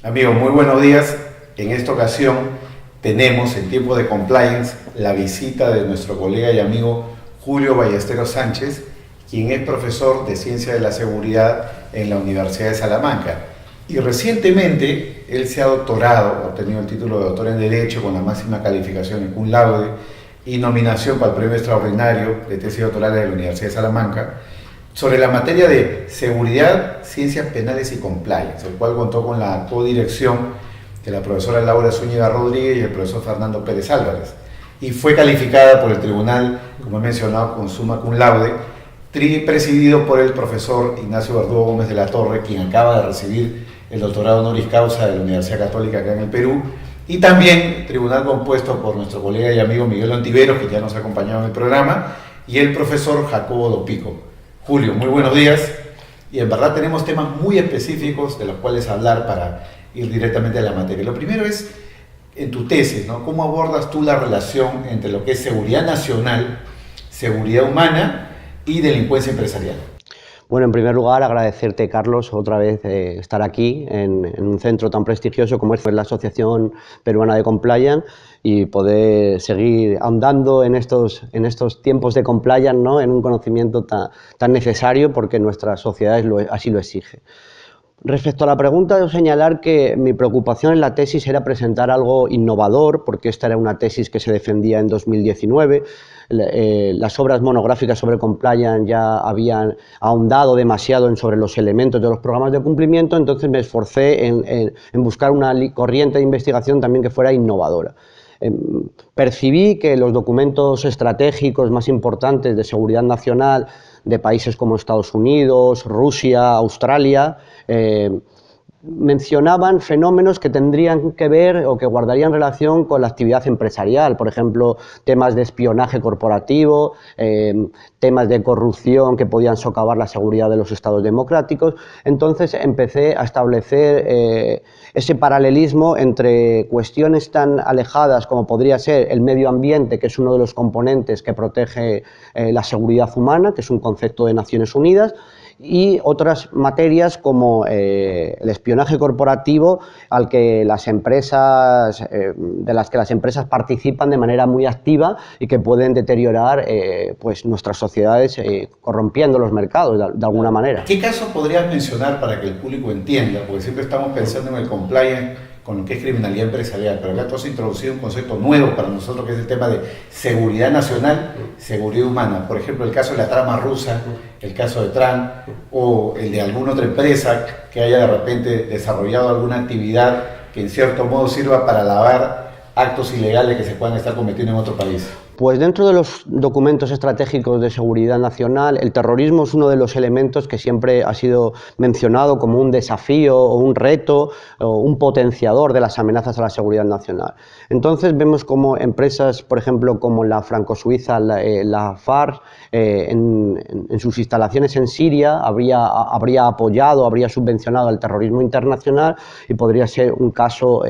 Amigos, muy buenos días. En esta ocasión tenemos en tiempo de compliance la visita de nuestro colega y amigo Julio Ballesteros Sánchez, quien es profesor de Ciencia de la Seguridad en la Universidad de Salamanca. Y recientemente él se ha doctorado, ha obtenido el título de doctor en Derecho con la máxima calificación en cum laude y nominación para el premio extraordinario de tesis doctoral de la Universidad de Salamanca, sobre la materia de seguridad, ciencias penales y compliance, el cual contó con la codirección de la profesora Laura Zúñiga Rodríguez y el profesor Fernando Pérez Álvarez, y fue calificada por el tribunal, como he mencionado, con summa cum laude, presidido por el profesor Ignacio Verdugo Gómez de la Torre, quien acaba de recibir el doctorado honoris causa de la Universidad Católica acá en el Perú, y también tribunal compuesto por nuestro colega y amigo Miguel Ontiveros, que ya nos ha acompañado en el programa, y el profesor Jacobo Dopico. Julio, muy buenos días, y en verdad tenemos temas muy específicos de los cuales hablar para ir directamente a la materia. Lo primero es, en tu tesis, ¿no? ¿Cómo abordas tú la relación entre lo que es seguridad nacional, seguridad humana y delincuencia empresarial? Bueno, en primer lugar, agradecerte, Carlos, otra vez estar aquí en un centro tan prestigioso como es la Asociación Peruana de Compliance y poder seguir ahondando en estos tiempos de compliance, ¿no? En un conocimiento tan necesario porque nuestras sociedades así lo exige. Respecto a la pregunta, debo señalar que mi preocupación en la tesis era presentar algo innovador, porque esta era una tesis que se defendía en 2019. Las obras monográficas sobre compliance ya habían ahondado demasiado sobre los elementos de los programas de cumplimiento, entonces me esforcé en buscar una corriente de investigación también que fuera innovadora. Percibí que los documentos estratégicos más importantes de seguridad nacional de países como Estados Unidos, Rusia, Australia, mencionaban fenómenos que tendrían que ver o que guardarían relación con la actividad empresarial, por ejemplo, temas de espionaje corporativo, temas de corrupción que podían socavar la seguridad de los estados democráticos. Entonces empecé a establecer ese paralelismo entre cuestiones tan alejadas como podría ser el medio ambiente, que es uno de los componentes que protege la seguridad humana, que es un concepto de Naciones Unidas, y otras materias como el espionaje corporativo al que las empresas, de las que las empresas participan de manera muy activa y que pueden deteriorar pues nuestras sociedades corrompiendo los mercados de alguna manera. ¿Qué casos podrías mencionar para que el público entienda? Porque siempre estamos pensando en el compliance con lo que es criminalidad empresarial, pero acá tú has introducido un concepto nuevo para nosotros, que es el tema de seguridad nacional, seguridad humana. Por ejemplo, el caso de la trama rusa, el caso de Trump, o el de alguna otra empresa que haya de repente desarrollado alguna actividad que en cierto modo sirva para lavar actos ilegales que se puedan estar cometiendo en otro país. Pues dentro de los documentos estratégicos de seguridad nacional, el terrorismo es uno de los elementos que siempre ha sido mencionado como un desafío o un reto o un potenciador de las amenazas a la seguridad nacional. Entonces vemos como empresas, por ejemplo, como la franco-suiza, la FARC, en sus instalaciones en Siria habría apoyado, habría subvencionado el terrorismo internacional, y podría ser un caso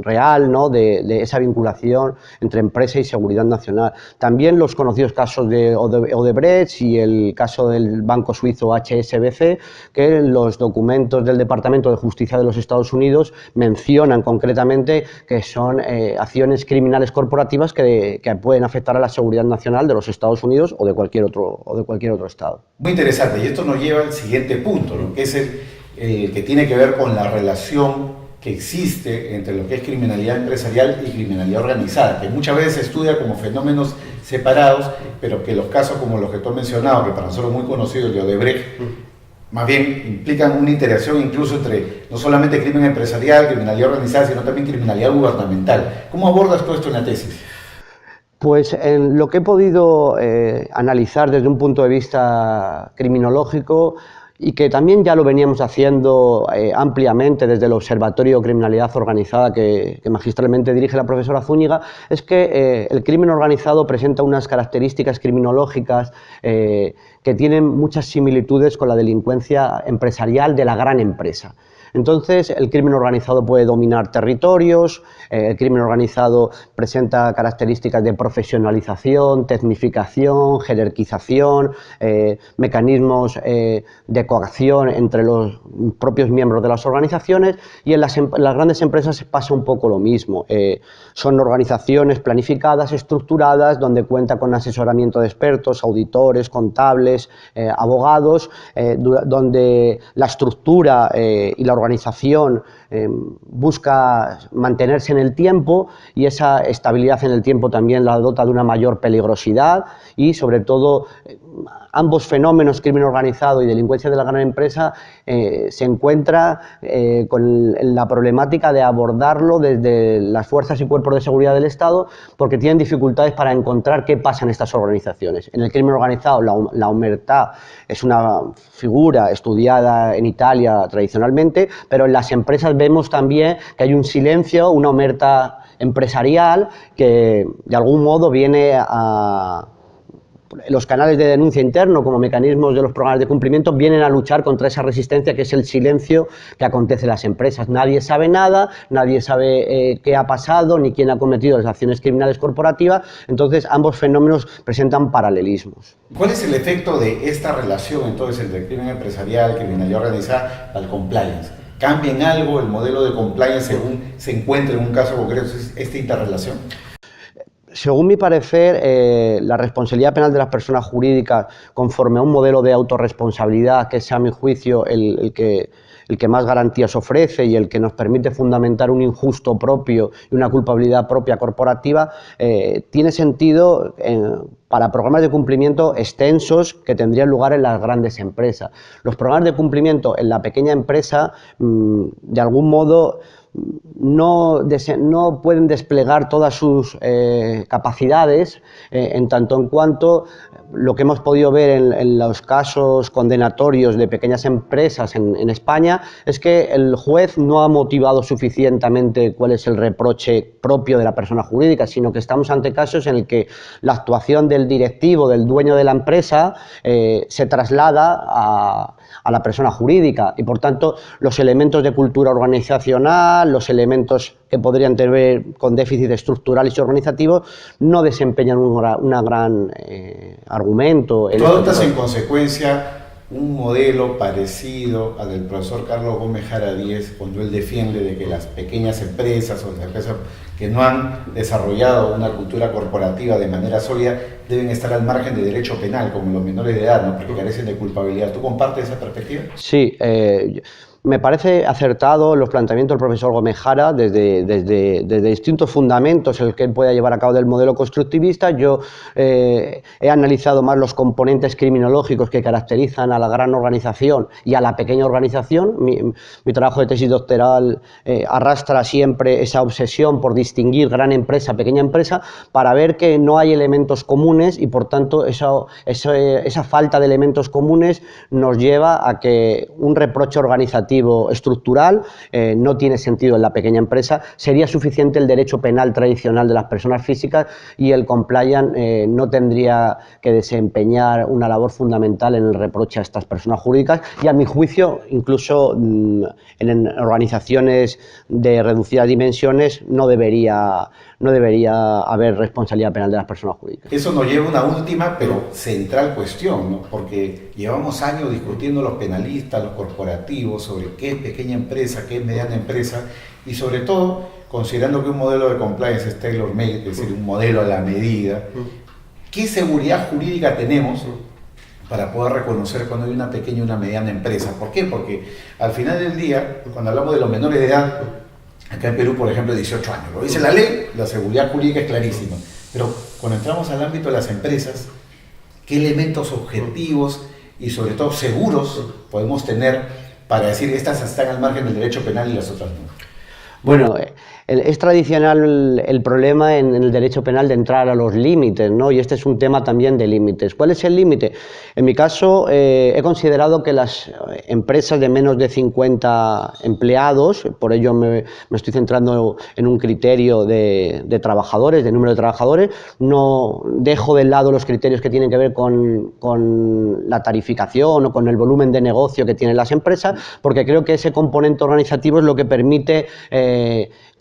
real, ¿no? de esa vinculación entre empresa y seguridad nacional. También los conocidos casos de Odebrecht y el caso del banco suizo HSBC, que en los documentos del Departamento de Justicia de los Estados Unidos mencionan concretamente que son acciones criminales corporativas que pueden afectar a la seguridad nacional de los Estados Unidos o de cualquier otro estado. Muy interesante, y esto nos lleva al siguiente punto, ¿no? Que es el que tiene que ver con la relación que existe entre lo que es criminalidad empresarial y criminalidad organizada, que muchas veces se estudia como fenómenos separados, pero que los casos como los que tú has mencionado, que para nosotros es muy conocido, el de Odebrecht, más bien implican una interacción incluso entre no solamente crimen empresarial, criminalidad organizada, sino también criminalidad gubernamental. ¿Cómo abordas todo esto en la tesis? Pues en lo que he podido analizar desde un punto de vista criminológico, y que también ya lo veníamos haciendo ampliamente desde el Observatorio de Criminalidad Organizada que magistralmente dirige la profesora Zúñiga, es que el crimen organizado presenta unas características criminológicas que tienen muchas similitudes con la delincuencia empresarial de la gran empresa. Entonces, el crimen organizado puede dominar territorios, el crimen organizado presenta características de profesionalización, tecnificación, jerarquización, mecanismos de coacción entre los propios miembros de las organizaciones, y en las grandes empresas pasa un poco lo mismo. Son organizaciones planificadas, estructuradas, donde cuenta con asesoramiento de expertos, auditores, contables, abogados, donde la estructura y la organización busca mantenerse en el tiempo, y esa estabilidad en el tiempo también la dota de una mayor peligrosidad, y sobre todo ambos fenómenos, crimen organizado y delincuencia de la gran empresa, se encuentra con la problemática de abordarlo desde las fuerzas y cuerpos de seguridad del Estado, porque tienen dificultades para encontrar qué pasa en estas organizaciones. En el crimen organizado, la omertà es una figura estudiada en Italia tradicionalmente, pero en las empresas vemos también que hay un silencio, una omertà empresarial que de algún modo viene a... Los canales de denuncia interno, como mecanismos de los programas de cumplimiento, vienen a luchar contra esa resistencia, que es el silencio que acontece en las empresas. Nadie sabe nada, nadie sabe qué ha pasado, ni quién ha cometido las acciones criminales corporativas. Entonces, ambos fenómenos presentan paralelismos. ¿Cuál es el efecto de esta relación entonces entre crimen empresarial, criminalidad organizada, al compliance? ¿Cambia en algo el modelo de compliance según se encuentra en un caso concreto esta interrelación? Según mi parecer, la responsabilidad penal de las personas jurídicas, conforme a un modelo de autorresponsabilidad, que es, a mi juicio, el que más garantías ofrece y el que nos permite fundamentar un injusto propio y una culpabilidad propia corporativa, tiene sentido para programas de cumplimiento extensos que tendrían lugar en las grandes empresas. Los programas de cumplimiento en la pequeña empresa, de algún modo, no pueden desplegar todas sus capacidades, en tanto en cuanto lo que hemos podido ver en los casos condenatorios de pequeñas empresas en España es que el juez no ha motivado suficientemente cuál es el reproche propio de la persona jurídica, sino que estamos ante casos en el que la actuación del directivo, del dueño de la empresa, se traslada a la persona jurídica, y por tanto los elementos de cultura organizacional, los elementos que podrían tener con déficit estructural y organizativo, no desempeñan un gran argumento. ¿Tú adoptas en consecuencia un modelo parecido al del profesor Carlos Gómez Jara Díez cuando él defiende de que las pequeñas empresas o las empresas que no han desarrollado una cultura corporativa de manera sólida deben estar al margen de derecho penal, como los menores de edad, ¿no? Porque carecen de culpabilidad? ¿Tú compartes esa perspectiva? Sí, me parece acertado los planteamientos del profesor Gómez Jara desde distintos fundamentos el que él pueda llevar a cabo del modelo constructivista. Yo he analizado más los componentes criminológicos que caracterizan a la gran organización y a la pequeña organización. Mi trabajo de tesis doctoral arrastra siempre esa obsesión por distinguir gran empresa, pequeña empresa, para ver que no hay elementos comunes, y por tanto esa falta de elementos comunes nos lleva a que un reproche organizativo estructural no tiene sentido en la pequeña empresa. Sería suficiente el derecho penal tradicional de las personas físicas, y el compliance no tendría que desempeñar una labor fundamental en el reproche a estas personas jurídicas, y a mi juicio incluso en organizaciones de reducidas dimensiones no debería haber responsabilidad penal de las personas jurídicas. Eso nos lleva a una última pero central cuestión, ¿no? Porque llevamos años discutiendo los penalistas, los corporativos, sobre qué es pequeña empresa, qué es mediana empresa, y sobre todo considerando que un modelo de compliance es tailor-made, es decir, un modelo a la medida. ¿Qué seguridad jurídica tenemos para poder reconocer cuando hay una pequeña y una mediana empresa? ¿Por qué? Porque al final del día, cuando hablamos de los menores de edad, acá en Perú, por ejemplo, 18 años, lo dice la ley, la seguridad jurídica es clarísima, pero cuando entramos al ámbito de las empresas, ¿qué elementos objetivos y sobre todo seguros podemos tener para decir estas están al margen del derecho penal y las otras no? Bueno, es tradicional el problema en el derecho penal de entrar a los límites, ¿no? Y este es un tema también de límites. ¿Cuál es el límite? En mi caso, he considerado que las empresas de menos de 50 empleados, por ello me estoy centrando en un criterio de trabajadores, de número de trabajadores, no dejo de lado los criterios que tienen que ver con la tarificación o con el volumen de negocio que tienen las empresas, porque creo que ese componente organizativo es lo que permite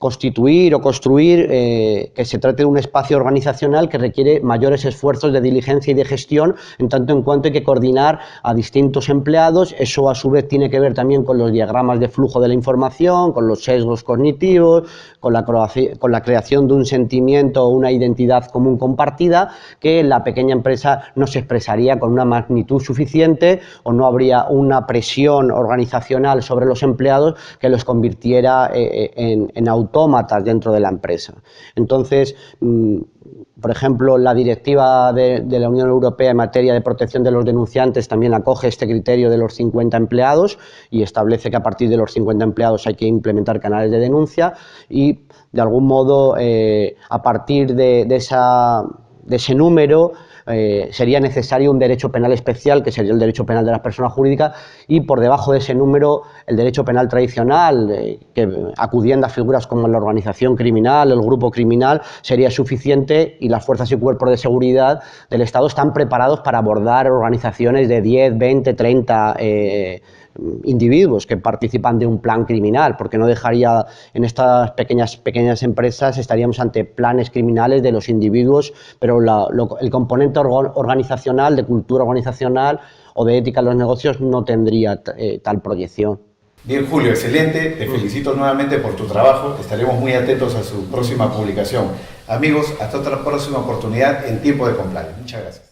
constituir o construir que se trate de un espacio organizacional que requiere mayores esfuerzos de diligencia y de gestión, en tanto en cuanto hay que coordinar a distintos empleados. Eso a su vez tiene que ver también con los diagramas de flujo de la información, con los sesgos cognitivos, con la creación de un sentimiento o una identidad común compartida, que en la pequeña empresa no se expresaría con una magnitud suficiente, o no habría una presión organizacional sobre los empleados que los convirtiera en autómatas dentro de la empresa. Entonces, por ejemplo, la directiva de la Unión Europea en materia de protección de los denunciantes también acoge este criterio de los 50 empleados y establece que a partir de los 50 empleados hay que implementar canales de denuncia, y de algún modo a partir de ese número sería necesario un derecho penal especial, que sería el derecho penal de las personas jurídicas, y por debajo de ese número el derecho penal tradicional, que acudiendo a figuras como la organización criminal, el grupo criminal, sería suficiente, y las fuerzas y cuerpos de seguridad del Estado están preparados para abordar organizaciones de 10, 20, 30 individuos que participan de un plan criminal, porque no dejaría, en estas pequeñas empresas estaríamos ante planes criminales de los individuos, pero el componente organizacional, de cultura organizacional o de ética en los negocios no tendría tal proyección. Bien, Julio, excelente. Te felicito nuevamente por tu trabajo. Estaremos muy atentos a su próxima publicación. Amigos, hasta otra próxima oportunidad en Tiempo de Compliance. Muchas gracias.